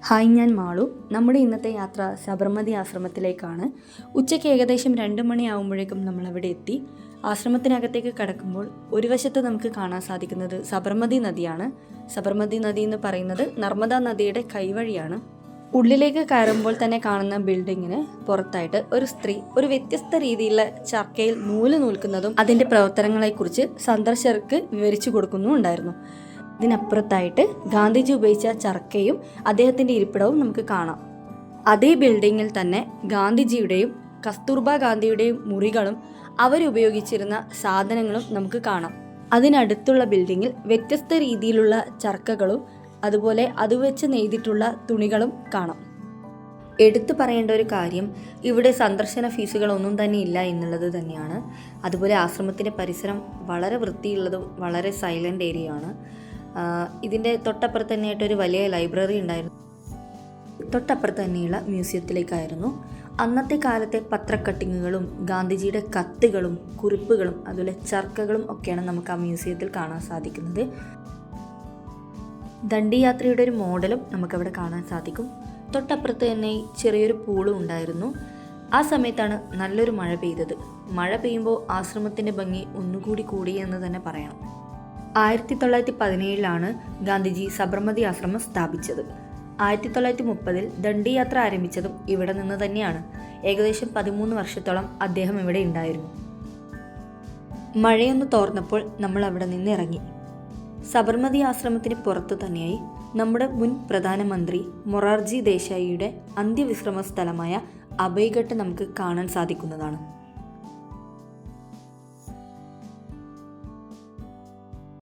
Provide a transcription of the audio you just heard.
Hi, ഞാൻ മാളു. നമ്മുടെ ഇന്നത്തെ യാത്ര സബർമതി ആശ്രമത്തിലേക്കാണ്. ഉച്ചയ്ക്ക് ഏകദേശം 2 മണിയാകുമ്പോഴേക്കും നമ്മളവിടെ എത്തി. ആശ്രമത്തിനകത്തേക്ക് കടക്കുമ്പോൾ ഒരു വശത്ത് നമുക്ക് കാണാൻ സാധിക്കുന്നത് സബർമതി നദിയാണ്. സബർമതി നദി എന്ന് പറയുന്നത് നർമ്മദ നദിയുടെ കൈവഴിയാണ്. ഉള്ളിലേക്ക് കയറുമ്പോൾ തന്നെ കാണുന്ന ബിൽഡിങ്ങിന് പുറത്തായിട്ട് ഒരു സ്ത്രീ ഒരു വ്യത്യസ്ത രീതിയിലുള്ള ചർക്കയിൽ നൂല് നൂൽക്കുന്നതും അതിൻ്റെ പ്രവർത്തനങ്ങളെക്കുറിച്ച് സന്ദർശകർക്ക് വിവരിച്ചു കൊടുക്കുന്നുണ്ടായിരുന്നു. ഇതിനപ്പുറത്തായിട്ട് ഗാന്ധിജി ഉപയോഗിച്ച ചർക്കയും അദ്ദേഹത്തിൻ്റെ ഇരിപ്പിടവും നമുക്ക് കാണാം. അതേ ബിൽഡിങ്ങിൽ തന്നെ ഗാന്ധിജിയുടെയും കസ്തൂർബ ഗാന്ധിയുടെയും മുറികളും അവരുപയോഗിച്ചിരുന്ന സാധനങ്ങളും നമുക്ക് കാണാം. അതിനടുത്തുള്ള ബിൽഡിങ്ങിൽ വ്യത്യസ്ത രീതിയിലുള്ള ചർക്കകളും അതുപോലെ അത് വെച്ച് നെയ്തിട്ടുള്ള തുണികളും കാണാം. എടുത്തു പറയേണ്ട ഒരു കാര്യം, ഇവിടെ സന്ദർശന ഫീസുകളൊന്നും തന്നെ ഇല്ല എന്നുള്ളത് തന്നെയാണ്. അതുപോലെ ആശ്രമത്തിൻ്റെ പരിസരം വളരെ വൃത്തിയുള്ളതും വളരെ സൈലൻ്റ് ഏരിയ ആണ്. ഇതിൻ്റെ തൊട്ടപ്പുറത്ത് തന്നെയായിട്ടൊരു വലിയ ലൈബ്രറി ഉണ്ടായിരുന്നു. തൊട്ടപ്പുറത്ത് തന്നെയുള്ള മ്യൂസിയത്തിലേക്കായിരുന്നു. അന്നത്തെ കാലത്തെ പത്രക്കട്ടിങ്ങുകളും ഗാന്ധിജിയുടെ കത്തുകളും കുറിപ്പുകളും അതുപോലെ ചർക്കകളും ഒക്കെയാണ് നമുക്ക് ആ മ്യൂസിയത്തിൽ കാണാൻ സാധിക്കുന്നത്. ദണ്ഡിയാത്രയുടെ ഒരു മോഡലും നമുക്കവിടെ കാണാൻ സാധിക്കും. തൊട്ടപ്പുറത്ത് തന്നെ ചെറിയൊരു പൂളും ഉണ്ടായിരുന്നു. ആ സമയത്താണ് നല്ലൊരു മഴ പെയ്തത്. മഴ പെയ്യുമ്പോൾ ആശ്രമത്തിൻ്റെ ഭംഗി ഒന്നുകൂടി കൂടിയെന്ന് തന്നെ പറയണം. 1917 ഗാന്ധിജി സബർമതി ആശ്രമം സ്ഥാപിച്ചത്. 1930 ദണ്ഡിയാത്ര ആരംഭിച്ചതും ഇവിടെ നിന്ന് തന്നെയാണ്. ഏകദേശം 13 വർഷത്തോളം അദ്ദേഹം ഇവിടെ ഉണ്ടായിരുന്നു. മഴയൊന്ന് തോർന്നപ്പോൾ നമ്മൾ അവിടെ നിന്ന് ഇറങ്ങി. സബർമതി ആശ്രമത്തിന് പുറത്തു തന്നെയായി നമ്മുടെ മുൻ പ്രധാനമന്ത്രി മൊറാർജി ദേശായിയുടെ അന്ത്യവിശ്രമ സ്ഥലമായ അഭയ്ഘട്ട് നമുക്ക് കാണാൻ സാധിക്കുന്നതാണ്.